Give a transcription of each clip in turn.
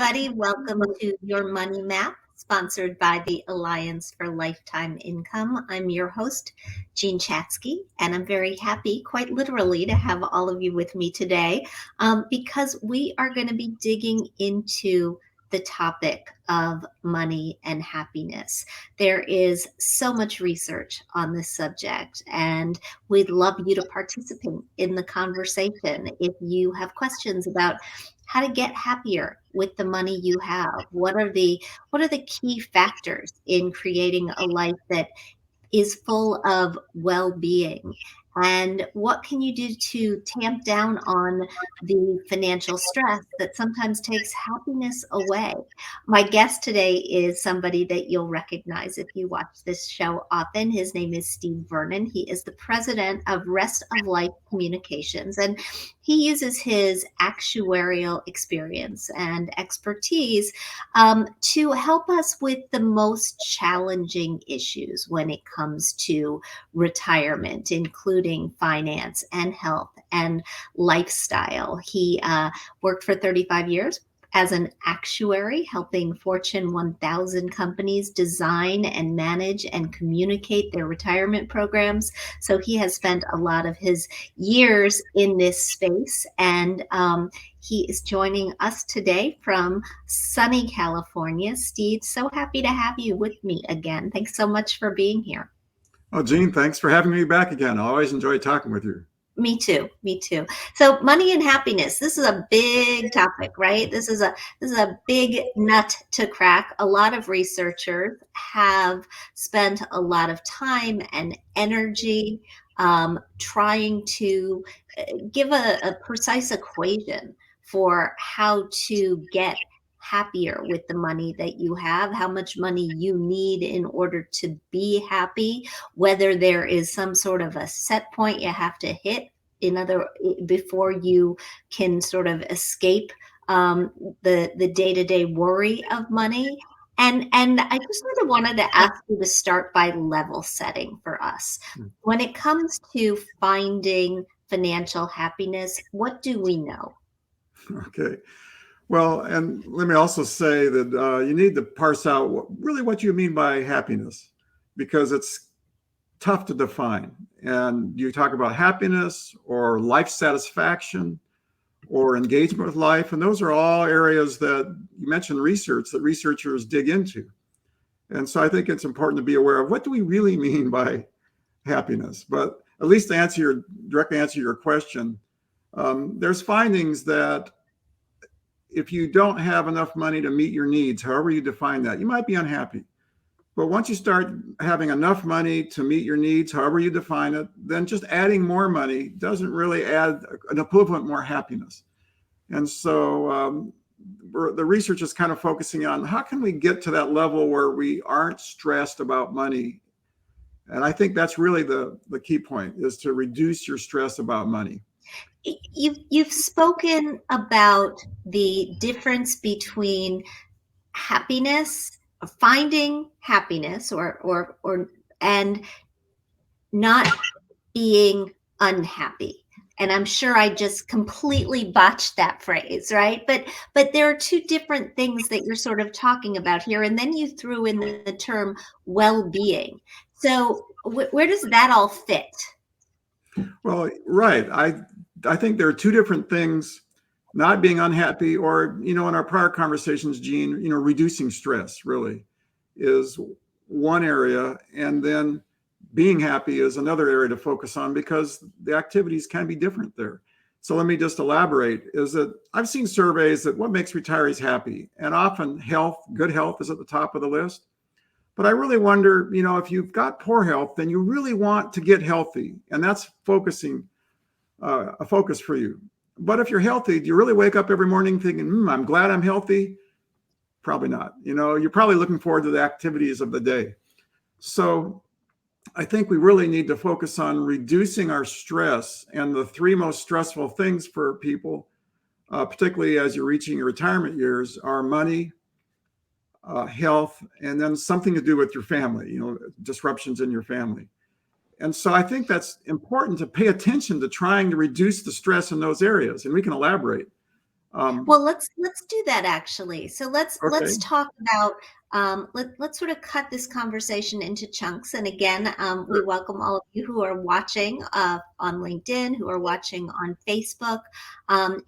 everybody. Welcome to Your Money Map, sponsored by the Alliance for Lifetime Income. I'm your host, Jean Chatzky, and I'm very happy, quite literally, to have all of you with me today because we are going to be digging into the topic of money and happiness. There is so much research on this subject, and we'd love you to participate in the conversation. If you have questions about how to get happier with the money you have, what are the key factors in creating a life that is full of well-being, and what can you do to tamp down on the financial stress that sometimes takes happiness away? My guest today is somebody that you'll recognize if you watch this show often. His name is Steve Vernon. He is the president of Rest of Life Communications, and he uses his actuarial experience and expertise to help us with the most challenging issues when it comes to retirement, including finance and health and lifestyle. He worked for 35 years as an actuary, helping Fortune 1000 companies design and manage and communicate their retirement programs. So he has spent a lot of his years in this space, and he is joining us today from sunny California. Steve, so happy to have you with me again. Thanks so much for being here. Oh, Jean, thanks for having me back again. I always enjoy talking with you. Me too. Me too. So money and happiness, this is a big topic, right? This is a big nut to crack. A lot of researchers have spent a lot of time and energy trying to give a precise equation for how to get happier with the money that you have, how much money you need in order to be happy, whether there is some sort of a set point you have to hit before you can sort of escape the day-to-day worry of money. And I just sort of wanted to ask you to start by level setting for us. When it comes to finding financial happiness, what do we know? Okay. Well, and let me also say that you need to parse out what you mean by happiness, because it's tough to define. And you talk about happiness or life satisfaction or engagement with life. And those are all areas that you mentioned research that researchers dig into. And so I think it's important to be aware of what do we really mean by happiness. But at least to directly answer your question, there's findings that if you don't have enough money to meet your needs, however you define that, you might be unhappy. But once you start having enough money to meet your needs, however you define it, then just adding more money doesn't really add an equivalent more happiness. And so the research is kind of focusing on how can we get to that level where we aren't stressed about money. And I think that's really the key point, is to reduce your stress about money. You've spoken about the difference between happiness, finding happiness, or and not being unhappy. And I'm sure I just completely botched that phrase, right? But there are two different things that you're sort of talking about here. And then you threw in the term well-being. So where does that all fit? Well, right. I think there are two different things: not being unhappy, or, in our prior conversations, Jean, reducing stress really is one area. And then being happy is another area to focus on, because the activities can be different there. So let me just elaborate, is that I've seen surveys that what makes retirees happy, and often good health is at the top of the list. But I really wonder, if you've got poor health, then you really want to get healthy. And that's a focus for you. But if you're healthy, do you really wake up every morning thinking, I'm glad I'm healthy? Probably not. You're probably looking forward to the activities of the day. So I think we really need to focus on reducing our stress. And the three most stressful things for people, particularly as you're reaching your retirement years, are money, health, and then something to do with your family, disruptions in your family. And so I think that's important to pay attention to trying to reduce the stress in those areas. And we can elaborate. Well, let's do that actually. So let's Okay. talk about let's sort of cut this conversation into chunks. And again, we Sure. welcome all of you who are watching on LinkedIn, who are watching on Facebook.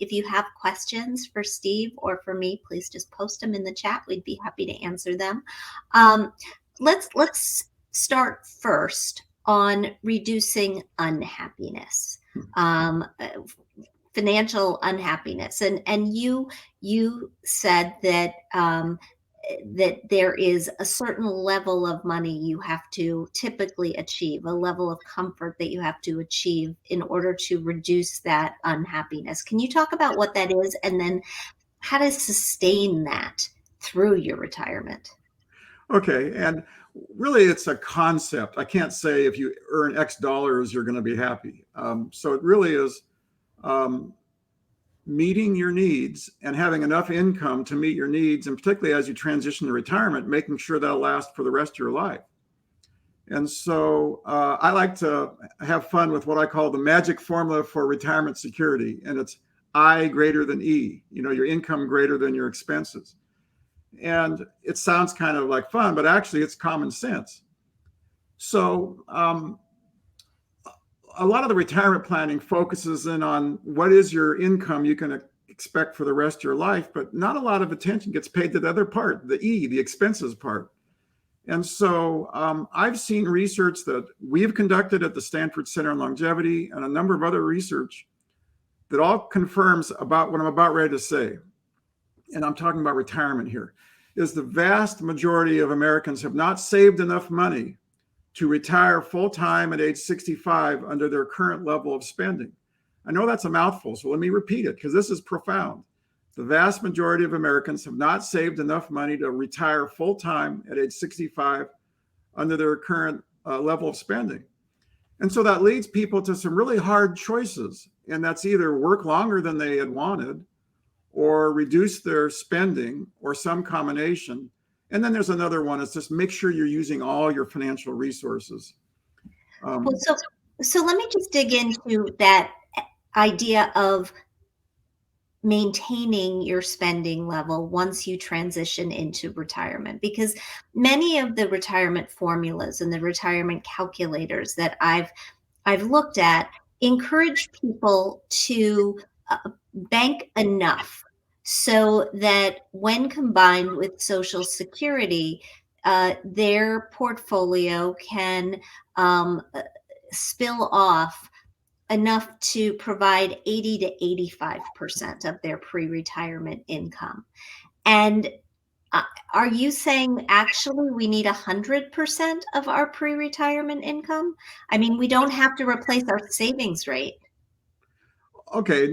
If you have questions for Steve or for me, please just post them in the chat. We'd be happy to answer them. Um, let's start first on reducing unhappiness. Um, Financial unhappiness, and you said that that there is a certain level of money you have to typically achieve, a level of comfort that you have to achieve in order to reduce that unhappiness. Can you talk about what that is, and then how to sustain that through your retirement? Okay. And really, it's a concept. I can't say if you earn X dollars, you're going to be happy. So it really is um, meeting your needs and having enough income to meet your needs, and particularly as you transition to retirement, making sure that'll last for the rest of your life. And so I like to have fun with what I call the magic formula for retirement security. And it's I greater than E, your income greater than your expenses. And it sounds kind of like fun, but actually it's common sense. So a lot of the retirement planning focuses in on what is your income you can expect for the rest of your life, but not a lot of attention gets paid to the other part, the E, the expenses part. And so I've seen research that we've conducted at the Stanford Center on Longevity and a number of other research that all confirms about what I'm about ready to say. And I'm talking about retirement here, is the vast majority of Americans have not saved enough money to retire full-time at age 65 under their current level of spending. I know that's a mouthful, so let me repeat it because this is profound. The vast majority of Americans have not saved enough money to retire full-time at age 65 under their current level of spending. And so that leads people to some really hard choices. And that's either work longer than they had wanted, or reduce their spending, or some combination. And then there's another one, it's just make sure you're using all your financial resources. Well, Um, so let me just dig into that idea of maintaining your spending level once you transition into retirement, because many of the retirement formulas and the retirement calculators that I've looked at encourage people to bank enough so that when combined with Social Security, their portfolio can spill off enough to provide 80 to 85% of their pre-retirement income. And uh, are you saying actually we need 100% of our pre-retirement income? I mean, we don't have to replace our savings rate. okay,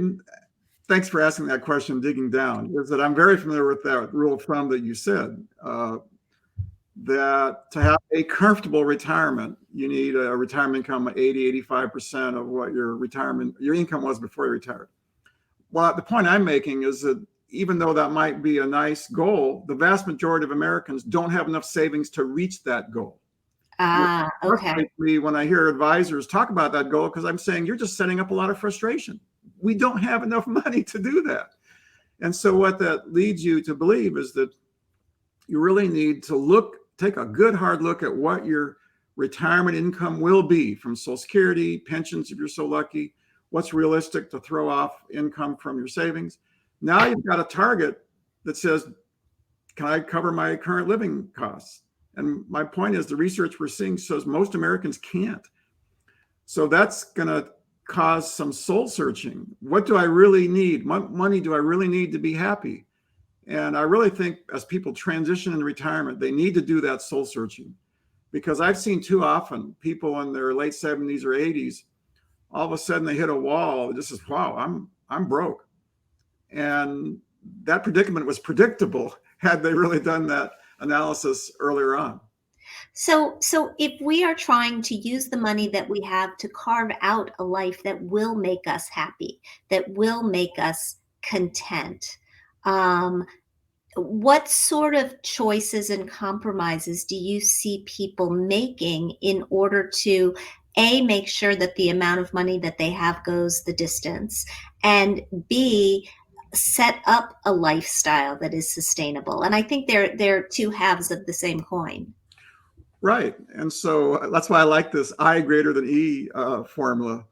thanks for asking that question, digging down, is that I'm very familiar with that rule of thumb that you said, that to have a comfortable retirement, you need a retirement income of 80, 85% of what your income was before you retired. Well, the point I'm making is that even though that might be a nice goal, the vast majority of Americans don't have enough savings to reach that goal. Which Ah, okay. frustrates me when I hear advisors talk about that goal, because I'm saying you're just setting up a lot of frustration. We don't have enough money to do that. And so what that leads you to believe is that you really need to take a good hard look at what your retirement income will be from Social Security, pensions, if you're so lucky, what's realistic to throw off income from your savings. Now you've got a target that says, can I cover my current living costs? And my point is the research we're seeing shows most Americans can't. So that's going to cause some soul searching. What do I really need? What money do I really need to be happy? And I really think as people transition in retirement, they need to do that soul searching, because I've seen too often people in their late 70s or 80s, all of a sudden they hit a wall. This is, wow, I'm broke. And that predicament was predictable had they really done that analysis earlier on. So if we are trying to use the money that we have to carve out a life that will make us happy, that will make us content, um, what sort of choices and compromises do you see people making in order to A, make sure that the amount of money that they have goes the distance, and B, set up a lifestyle that is sustainable. And I think they're two halves of the same coin. Right. And so that's why I like this I greater than E formula.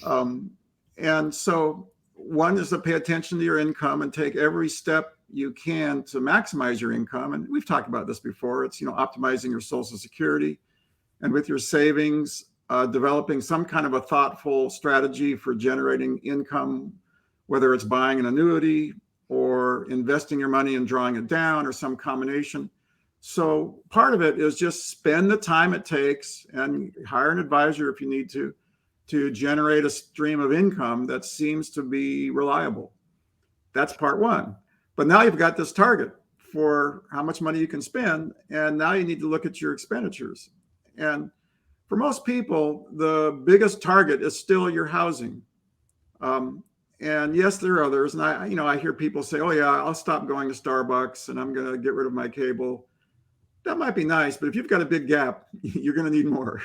Um, and so one is to pay attention to your income and take every step you can to maximize your income. And we've talked about this before. It's, optimizing your Social Security, and with your savings, developing some kind of a thoughtful strategy for generating income, whether it's buying an annuity or investing your money and drawing it down or some combination. So part of it is just spend the time it takes and hire an advisor if you need to generate a stream of income that seems to be reliable. That's part one. But now you've got this target for how much money you can spend, and now you need to look at your expenditures. And for most people, the biggest target is still your housing. And yes, there are others. And I hear people say, "Oh yeah, I'll stop going to Starbucks and I'm going to get rid of my cable." That might be nice, but if you've got a big gap, you're going to need more.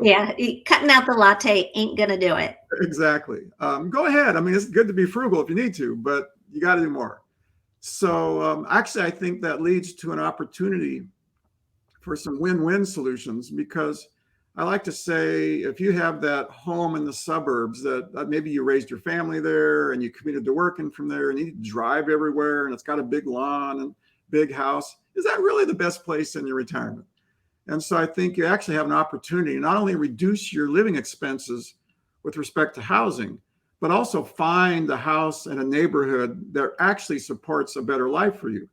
Yeah, cutting out the latte ain't gonna do it. Exactly. Go ahead. I mean, it's good to be frugal if you need to, but you got to do more. So actually, I think that leads to an opportunity for some win-win solutions, because I like to say if you have that home in the suburbs that maybe you raised your family there and you committed to working from there and you drive everywhere and it's got a big lawn and big house, is that really the best place in your retirement? And so I think you actually have an opportunity to not only reduce your living expenses with respect to housing, but also find a house in a neighborhood that actually supports a better life for you.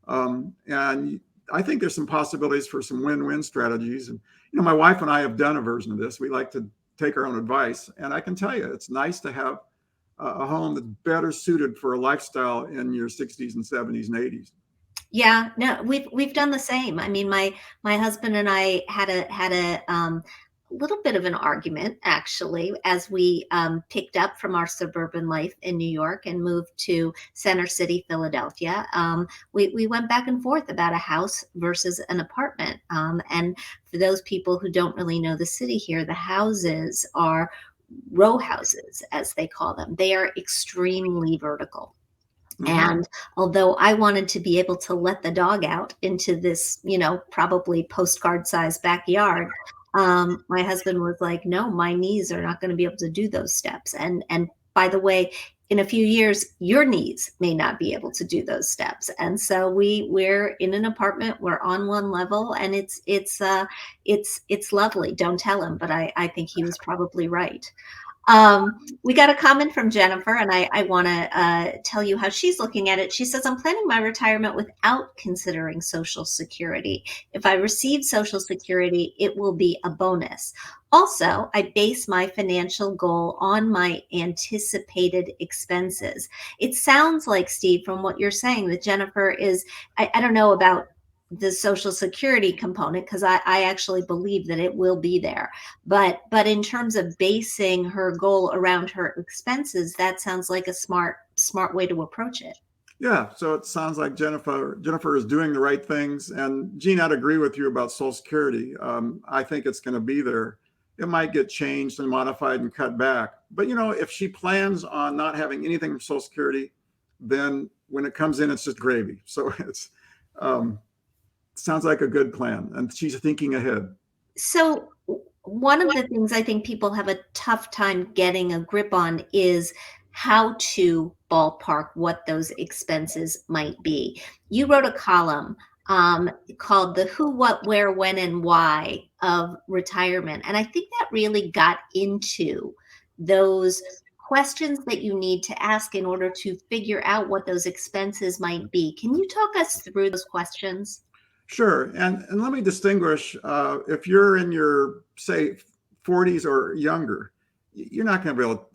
And I think there's some possibilities for some win-win strategies. And, my wife and I have done a version of this. We like to take our own advice. And I can tell you, it's nice to have a home that's better suited for a lifestyle in your 60s and 70s and 80s. Yeah, no, we've done the same. I mean, my husband and I had a little bit of an argument actually as we picked up from our suburban life in New York and moved to Center City, Philadelphia. We went back and forth about a house versus an apartment. And for those people who don't really know the city here, the houses are row houses, as they call them. They are extremely vertical. Mm-hmm. And although I wanted to be able to let the dog out into this, probably postcard sized backyard, my husband was like, no, my knees are not going to be able to do those steps. And by the way, in a few years, your knees may not be able to do those steps. And so we're in an apartment, we're on one level, and it's lovely. Don't tell him, but I think he was probably right. We got a comment from Jennifer, and I want to tell you how she's looking at it. She says, I'm planning my retirement without considering Social Security. If I receive Social Security, it will be a bonus. Also, I base my financial goal on my anticipated expenses. It sounds like, Steve, from what you're saying, that Jennifer is, I don't know about the Social Security component, because I actually believe that it will be there. But in terms of basing her goal around her expenses, that sounds like a smart way to approach it. Yeah, so it sounds like Jennifer is doing the right things. And Gene, I'd agree with you about Social Security. I think it's going to be there. It might get changed and modified and cut back. But if she plans on not having anything from Social Security, then when it comes in, it's just gravy. So it's sounds like a good plan, and she's thinking ahead. So one of the things I think people have a tough time getting a grip on is how to ballpark what those expenses might be. You wrote a column called The Who, What, Where, When, and Why of Retirement. And I think that really got into those questions that you need to ask in order to figure out what those expenses might be. Can you talk us through those questions? Sure. And let me distinguish, if you're in your, say, 40s or younger, you're not going to be able to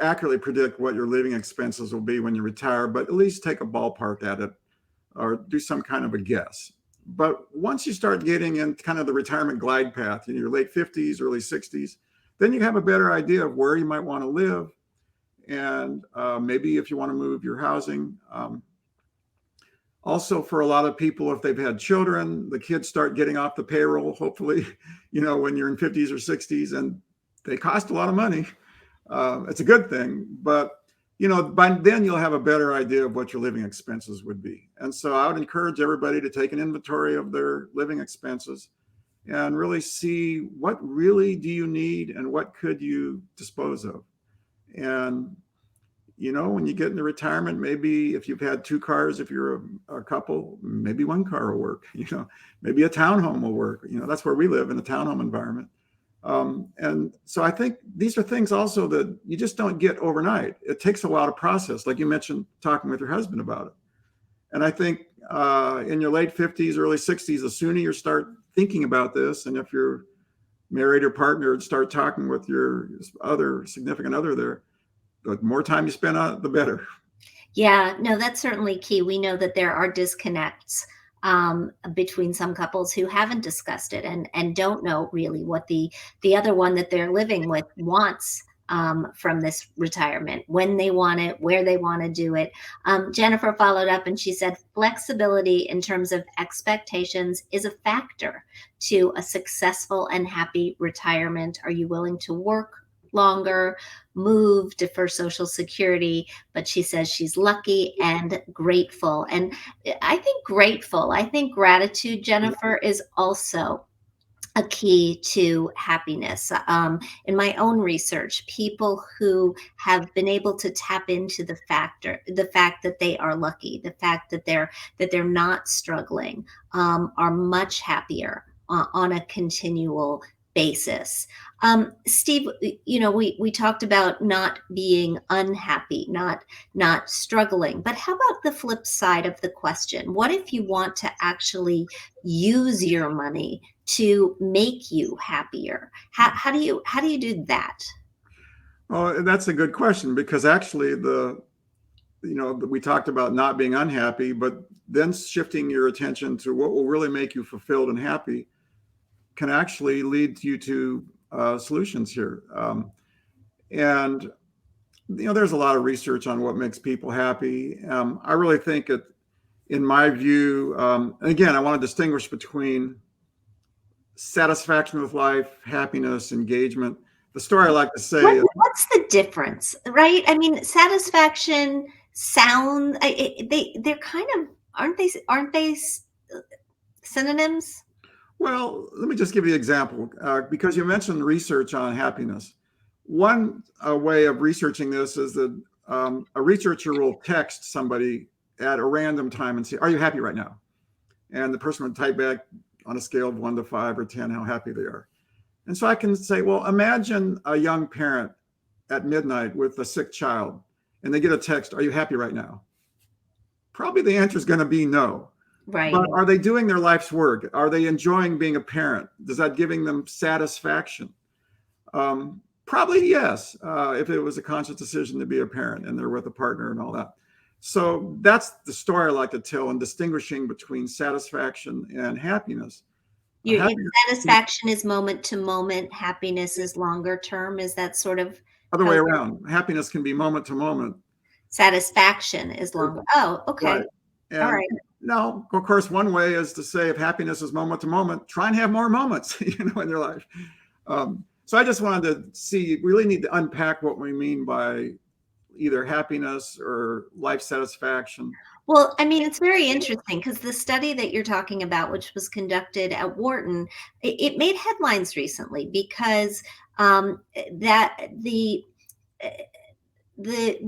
accurately predict what your living expenses will be when you retire, but at least take a ballpark at it or do some kind of a guess. But once you start getting in kind of the retirement glide path in your late 50s, early 60s, then you have a better idea of where you might want to live. And maybe if you want to move your housing. Also, for a lot of people, if they've had children, the kids start getting off the payroll, hopefully, when you're in 50s or 60s, and they cost a lot of money. It's a good thing, but by then you'll have a better idea of what your living expenses would be. And so I would encourage everybody to take an inventory of their living expenses and really see what really do you need and what could you dispose of. And when you get into retirement, maybe if you've had two cars, if you're a couple, maybe one car will work. Maybe a townhome will work. That's where we live, in a townhome environment. And so I think these are things also that you just don't get overnight. It takes a while to process, like you mentioned, talking with your husband about it. And I think in your late 50s, early 60s, the sooner you start thinking about this, and if you're married or partnered, start talking with your other significant other there, the more time you spend on it, the better. Yeah, no, that's certainly key. We know that there are disconnects between some couples who haven't discussed it and don't know really what the other one that they're living with wants from this retirement, when they want it, where they want to do it. Jennifer followed up and she said, flexibility in terms of expectations is a factor to a successful and happy retirement. Are you willing to work longer, move, defer Social Security? But she says she's lucky and grateful. And I think gratitude, Jennifer, is also a key to happiness. In my own research, people who have been able to tap into the fact that they are lucky, the fact that they're not struggling, are much happier on a continual basis. Steve, we talked about not being unhappy, not struggling, but how about the flip side of the question? What if you want to actually use your money to make you happier? How do you do that? Well, that's a good question, because actually we talked about not being unhappy, but then shifting your attention to what will really make you fulfilled and happy can actually lead you to solutions here. And there's a lot of research on what makes people happy. I really think it, in my view, and again, I want to distinguish between satisfaction with life, happiness, engagement. The story I like to say is, What's the difference, right? I mean, satisfaction, sound, they're kind of, aren't they synonyms? well, let me just give you an example, because you mentioned research on happiness. One way of researching this is that a researcher will text somebody at a random time and say, "Are you happy right now?" And the person would type back on a scale of 1 to 5 or 10 how happy they are. And so I can say, well, imagine a young parent at midnight with a sick child, and they get a text, "Are you happy right now?" Probably the answer is going to be no. Right. But are they doing their life's work? Are they enjoying being a parent? Does that giving them satisfaction? Probably yes, if it was a conscious decision to be a parent and they're with a partner and all that. So that's the story I like to tell in distinguishing between satisfaction and happiness. Happiness, Satisfaction is moment to moment, happiness is longer term. Is that sort of other how way around. Happiness can be moment to moment. satisfaction is longer? Oh, okay. Right. All And right. no, of course, one way is to say if happiness is moment to moment, try and have more moments, in your life. So I just wanted to see, we really need to unpack what we mean by either happiness or life satisfaction. Well, I mean, it's very interesting because the study that you're talking about, which was conducted at Wharton, it made headlines recently because that the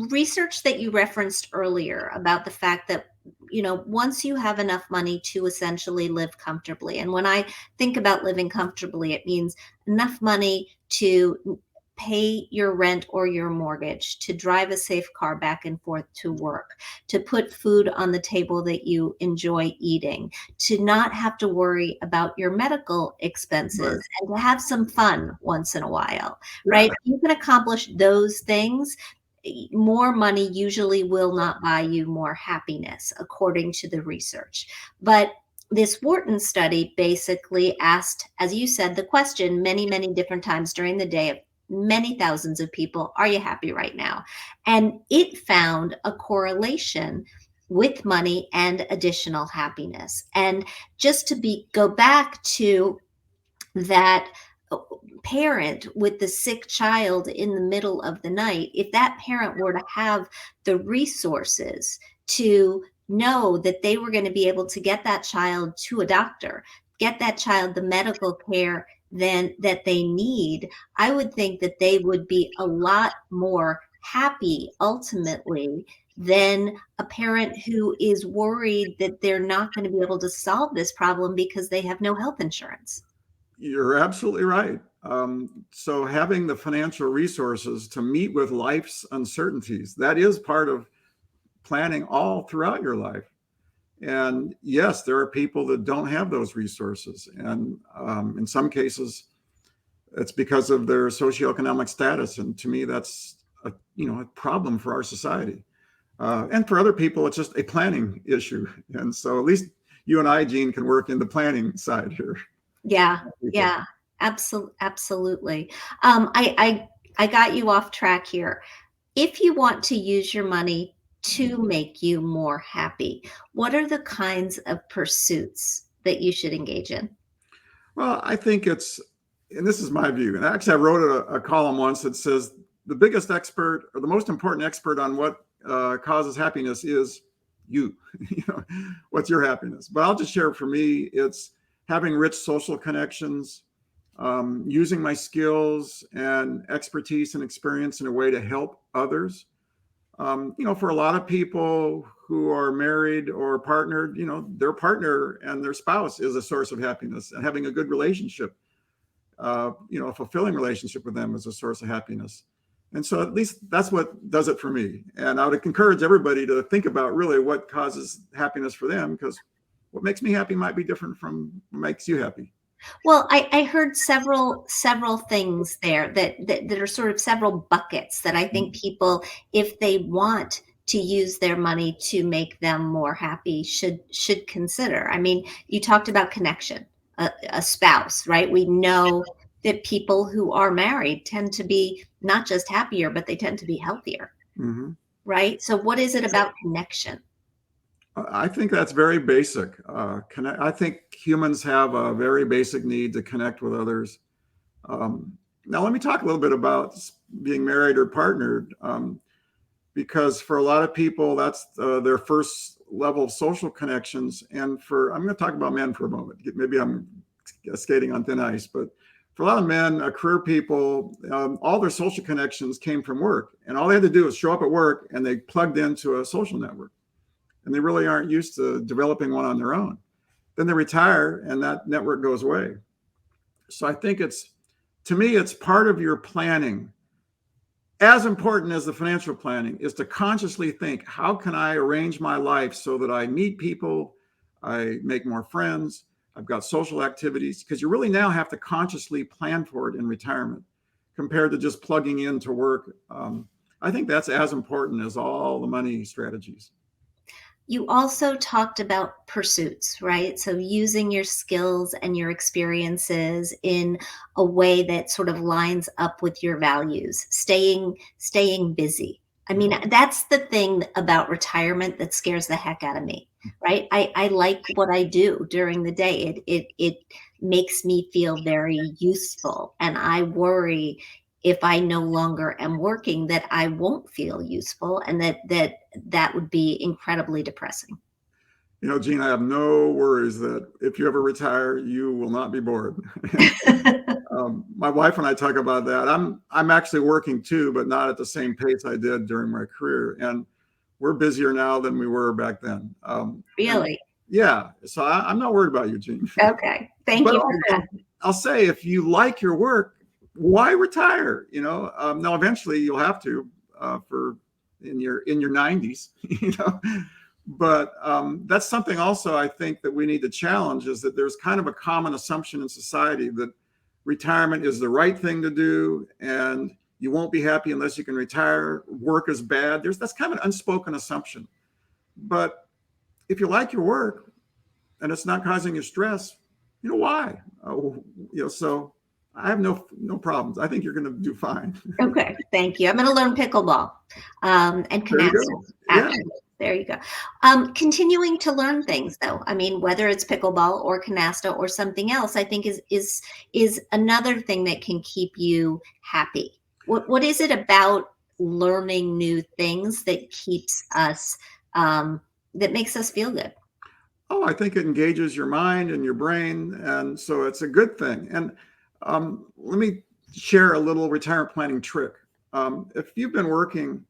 research that you referenced earlier about the fact that once you have enough money to essentially live comfortably, and when I think about living comfortably, it means enough money to pay your rent or your mortgage, to drive a safe car back and forth to work, to put food on the table that you enjoy eating, to not have to worry about your medical expenses, Right. and to have some fun once in a while, Yeah. right? You can accomplish those things. More money usually will not buy you more happiness, according to the research. But this Wharton study basically asked, as you said, the question many, many different times during the day of many thousands of people, are you happy right now? And it found a correlation with money and additional happiness. And just to go back to that parent with the sick child in the middle of the night, if that parent were to have the resources to know that they were going to be able to get that child to a doctor, get that child the medical care then that they need, I would think that they would be a lot more happy ultimately than a parent who is worried that they're not going to be able to solve this problem because they have no health insurance. You're absolutely right. So having the financial resources to meet with life's uncertainties, that is part of planning all throughout your life. And yes, there are people that don't have those resources. And in some cases, it's because of their socioeconomic status. And to me, that's a problem for our society. And for other people, it's just a planning issue. And so at least you and I, Jean, can work in the planning side here. Yeah, yeah, absolutely. I got you off track here. If you want to use your money to make you more happy, what are the kinds of pursuits that you should engage in? Well, I think and this is my view, and actually I wrote a column once that says the biggest expert or the most important expert on what causes happiness is you. What's your happiness? But I'll just share, for me, it's having rich social connections, using my skills and expertise and experience in a way to help others. For a lot of people who are married or partnered, their partner and their spouse is a source of happiness, and having a good relationship, a fulfilling relationship with them is a source of happiness. And so at least that's what does it for me. And I would encourage everybody to think about really what causes happiness for them, because what makes me happy might be different from what makes you happy. Well, I heard several things there that are sort of several buckets that I think people, if they want to use their money to make them more happy, should consider. I mean, you talked about connection, a spouse, right? We know that people who are married tend to be not just happier, but they tend to be healthier, Mm-hmm. right? So what is it about connection? I think that's very basic. I think humans have a very basic need to connect with others. Now, let me talk a little bit about being married or partnered, because for a lot of people, that's their first level of social connections. And I'm going to talk about men for a moment. Maybe I'm skating on thin ice, but for a lot of men, career people, all their social connections came from work. And all they had to do was show up at work and they plugged into a social network. And they really aren't used to developing one on their own. Then they retire and that network goes away. So I think to me, it's part of your planning. As important as the financial planning is to consciously think, how can I arrange my life so that I meet people, I make more friends, I've got social activities, because you really now have to consciously plan for it in retirement compared to just plugging into work. I think that's as important as all the money strategies. You also talked about pursuits, right? So using your skills and your experiences in a way that sort of lines up with your values, staying busy. I mean, that's the thing about retirement that scares the heck out of me, right? I like what I do during the day. It makes me feel very useful, and I worry if I no longer am working that I won't feel useful, and that would be incredibly depressing. Jean, I have no worries that if you ever retire, you will not be bored. My wife and I talk about that. I'm actually working too, but not at the same pace I did during my career. And we're busier now than we were back then. Really? Yeah. So I'm not worried about you, Jean. Okay. Thank you for that. I'll say, if you like your work, why retire? Now eventually you'll have to for in your 90s, But that's something also I think that we need to challenge, is that there's kind of a common assumption in society that retirement is the right thing to do, and you won't be happy unless you can retire. Work is bad. That's kind of an unspoken assumption. But if you like your work and it's not causing you stress, why? So I have no problems. I think you're going to do fine. Okay, thank you. I'm going to learn pickleball and There you canasta. go. Yeah. There you go. Continuing to learn things, though. I mean, whether it's pickleball or canasta or something else, I think is another thing that can keep you happy. What is it about learning new things that keeps us that makes us feel good? Oh, I think it engages your mind and your brain, and so it's a good thing. And let me share a little retirement planning trick. If you've been working,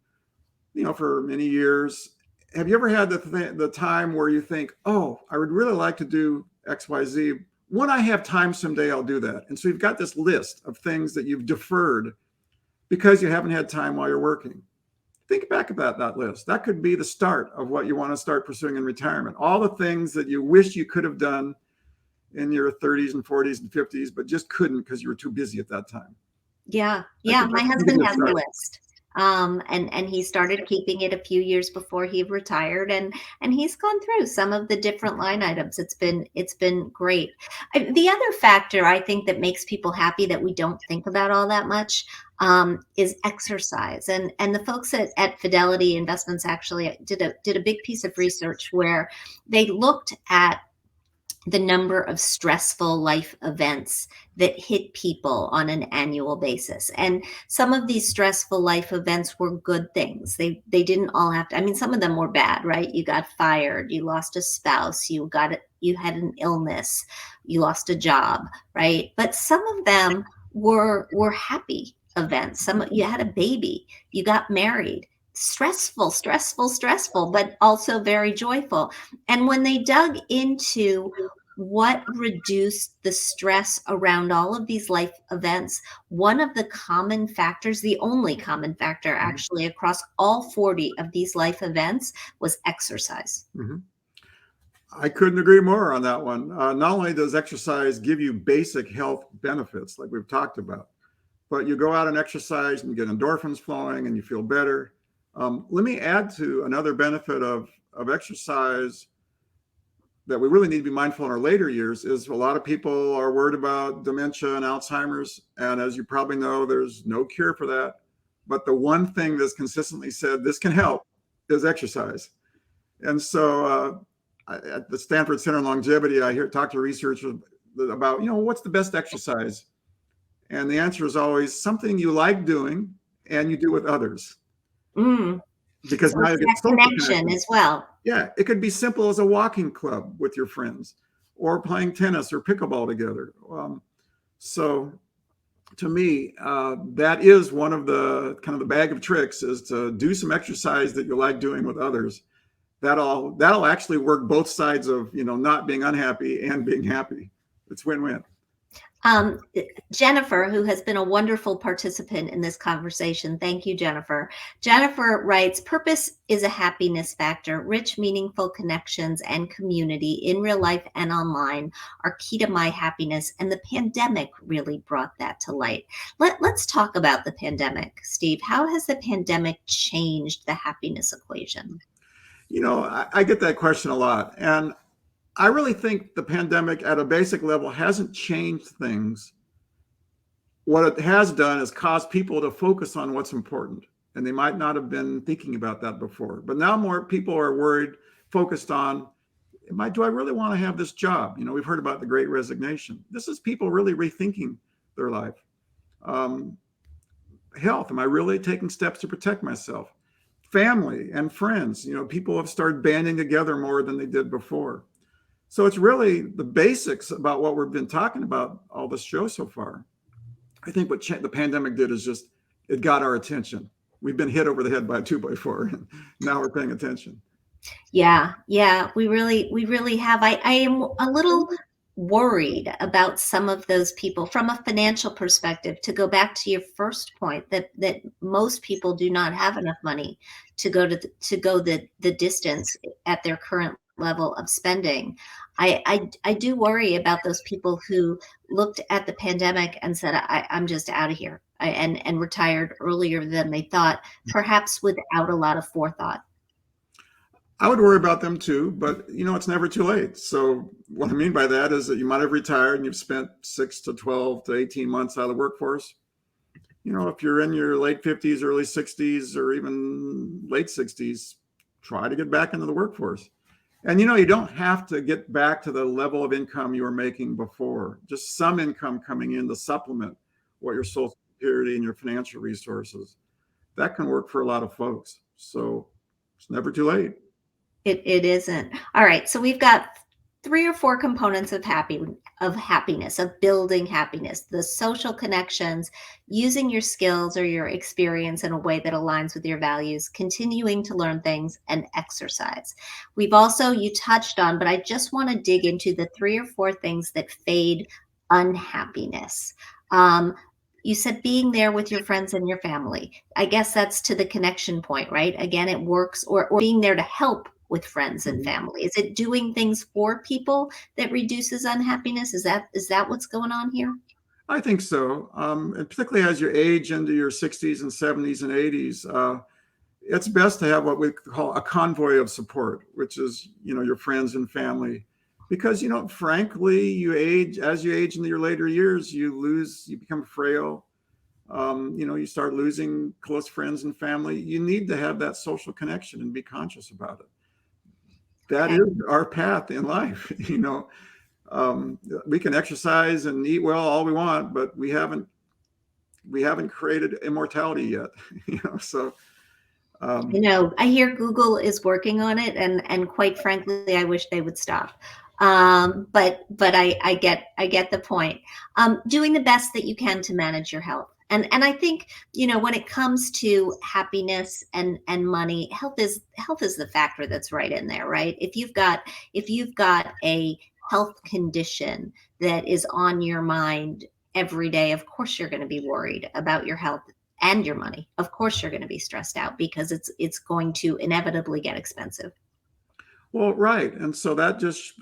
for many years, have you ever had the time where you think, oh, I would really like to do X, Y, Z. When I have time someday, I'll do that. And so you've got this list of things that you've deferred because you haven't had time while you're working. Think back about that list. That could be the start of what you want to start pursuing in retirement. All the things that you wish you could have done in your 30s and 40s and 50s, but just couldn't because you were too busy at that time. Yeah, That yeah. could, My that could be a husband good has a start. list, and he started keeping it a few years before he retired, and he's gone through some of the different line items. It's been great. The other factor I think that makes people happy that we don't think about all that much is exercise, and the folks at Fidelity Investments actually did a big piece of research where they looked at the number of stressful life events that hit people on an annual basis. And some of these stressful life events were good things. They didn't all have to, I mean, some of them were bad, right? You got fired, you lost a spouse, you had an illness, you lost a job, right? But some of them were happy events. Some you had a baby, you got married. Stressful, stressful, stressful, but also very joyful. And when they dug into what reduced the stress around all of these life events, one of the common factors, the only common factor Mhm. actually across all 40 of these life events, was exercise. Mhm. I couldn't agree more on that one. Not only does exercise give you basic health benefits, like we've talked about, but you go out and exercise and you get endorphins flowing and you feel better. Let me add to another benefit of exercise that we really need to be mindful in our later years is a lot of people are worried about dementia and Alzheimer's. And as you probably know, there's no cure for that. But the one thing that's consistently said this can help is exercise. And so at the Stanford Center on Longevity, I talk to researchers about, what's the best exercise? And the answer is always something you like doing and you do with others. Mm. Because So now it's you get that social connection connection. as well. Yeah, it could be simple as a walking club with your friends or playing tennis or pickleball together. So to me, that is one of the kind of the bag of tricks is to do some exercise that you like doing with others. That'll actually work both sides of, not being unhappy and being happy. It's win-win. Um, Jennifer, who has been a wonderful participant in this conversation. Thank you, Jennifer. Jennifer writes, purpose is a happiness factor. Rich, meaningful connections and community in real life and online are key to my happiness. And the pandemic really brought that to light. Let's talk about the pandemic, Steve. How has the pandemic changed the happiness equation? I get that question a lot. And I really think the pandemic at a basic level hasn't changed things. What it has done is caused people to focus on what's important. And they might not have been thinking about that before. But now more people are worried, focused on, do I really want to have this job? We've heard about the great resignation. This is people really rethinking their life. Um, Health, am I really taking steps to protect myself? Family and friends, people have started banding together more than they did before. So it's really the basics about what we've been talking about all this show so far. I think what the pandemic did is just it got our attention. We've been hit over the head by a 2x4, and now we're paying attention. Yeah, yeah, we really have. I am a little worried about some of those people from a financial perspective. To go back to your first point, that most people do not have enough money to go the distance at their current level of spending. I do worry about those people who looked at the pandemic and said, I'm just out of here, and retired earlier than they thought, perhaps without a lot of forethought. I would worry about them too, but it's never too late. So what I mean by that is that you might have retired and you've spent 6 to 12 to 18 months out of the workforce. If you're in your late 50s, early 60s, or even late 60s, try to get back into the workforce. And you don't have to get back to the level of income you were making before. Just some income coming in to supplement what your Social Security and your financial resources. That can work for a lot of folks. So it's never too late. It isn't. All right, so we've got 3 or 4 components of happiness, of building happiness: the social connections, using your skills or your experience in a way that aligns with your values, continuing to learn things, and exercise. We've also, you touched on, but I just want to dig into the 3 or 4 things that fade unhappiness. Um, you said being there with your friends and your family. I guess that's to the connection point, right? Again, it works, or being there to help with friends and Mhm. family. Is it doing things for people that reduces unhappiness? Is that what's going on here? I think so. And particularly as you age into your 60s and 70s and 80s, it's best to have what we call a convoy of support, which is, your friends and family. Because, frankly, as you age into your later years, you become frail. You start losing close friends and family. You need to have that social connection and be conscious about it. That Okay. is our path in life. We can exercise and eat well all we want, but we haven't created immortality yet. So um, I hear Google is working on it, and quite frankly, I wish they would stop. But I get the point. Doing the best that you can to manage your health. And I think, when it comes to happiness and money, health is the factor that's right in there, right? If you've got a health condition that is on your mind every day, of course you're going to be worried about your health and your money. Of course you're going to be stressed out because it's going to inevitably get expensive. well, right, and so that just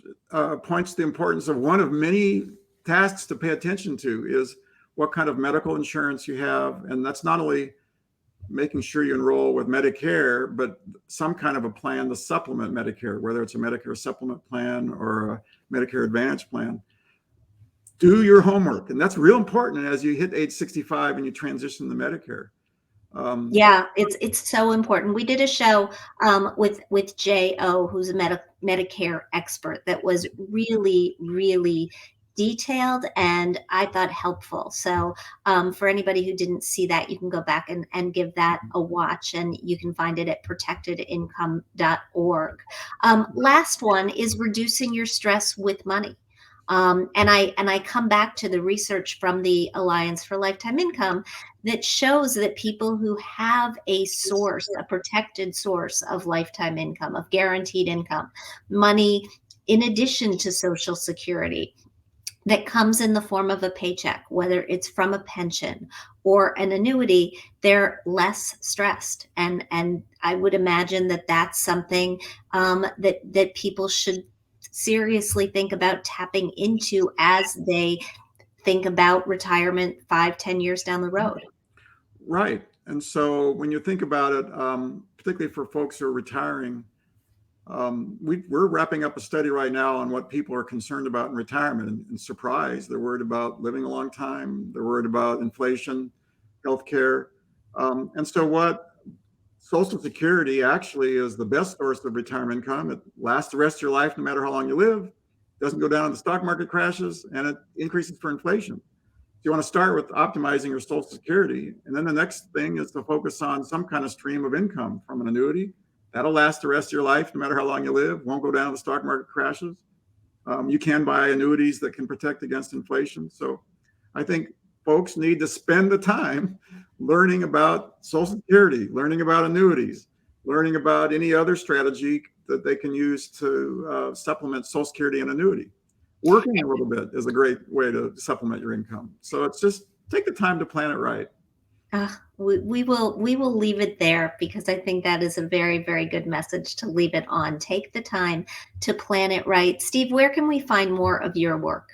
points to the importance of one of many tasks to pay attention to is what kind of medical insurance you have, and that's not only making sure you enroll with Medicare, but some kind of a plan to supplement Medicare, whether it's a Medicare supplement plan or a Medicare Advantage plan. Do your homework, and that's real important as you hit age 65 and you transition to Medicare. Um, Yeah, it's so important. We did a show with Jo, who's a Medicare expert, that was really, really detailed and I thought helpful. So for anybody who didn't see that, you can go back and give that a watch, and you can find it at protectedincome.org. Last one is reducing your stress with money. And I come back to the research from the Alliance for Lifetime Income that shows that people who have a source, a protected source of lifetime income, of guaranteed income, money in addition to Social Security, that comes in the form of a paycheck, whether it's from a pension or an annuity, they're less stressed. And I would imagine that that's something that people should seriously think about tapping into as they think about retirement 5, 10 years down the road. right, and so when you think about it, particularly for folks who are retiring, we're wrapping up a study right now on what people are concerned about in retirement. And surprise, they're worried about living a long time. They're worried about inflation, healthcare. And so what Social Security actually is the best source of retirement income. It lasts the rest of your life, no matter how long you live. Doesn't go down if the stock market crashes, and it increases for inflation. So you want to start with optimizing your Social Security. And then the next thing is to focus on some kind of stream of income from an annuity. That'll last the rest of your life, no matter how long you live, won't go down if the stock market crashes. You can buy annuities that can protect against inflation. So I think folks need to spend the time learning about Social Security, learning about annuities, learning about any other strategy that they can use to supplement Social Security and annuity. Working a little bit is a great way to supplement your income. So it's just take the time to plan it right. We will leave it there because I think that is a very, very good message to leave it on. Take the time to plan it right. Steve, where can we find more of your work?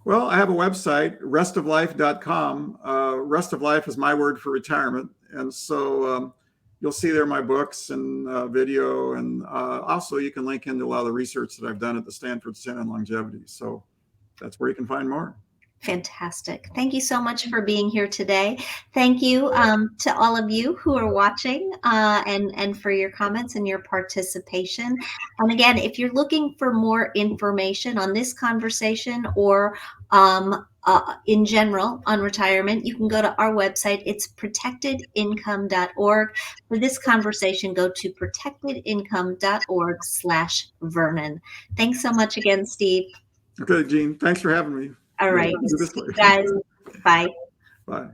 Well, I have a website, restoflife.com. Rest of life is my word for retirement. And so you'll see there my books and video. And also you can link into a lot of the research that I've done at the Stanford Center on Longevity. So that's where you can find more. Fantastic. Thank you so much for being here today. Thank you to all of you who are watching and for your comments and your participation. And again, if you're looking for more information on this conversation or in general on retirement, you can go to our website. It's protectedincome.org. For this conversation, go to protectedincome.org/Vernon. Thanks so much again, Steve. Okay, Jean, thanks for having me. All right. Do this See way. you guys. Bye. Bye.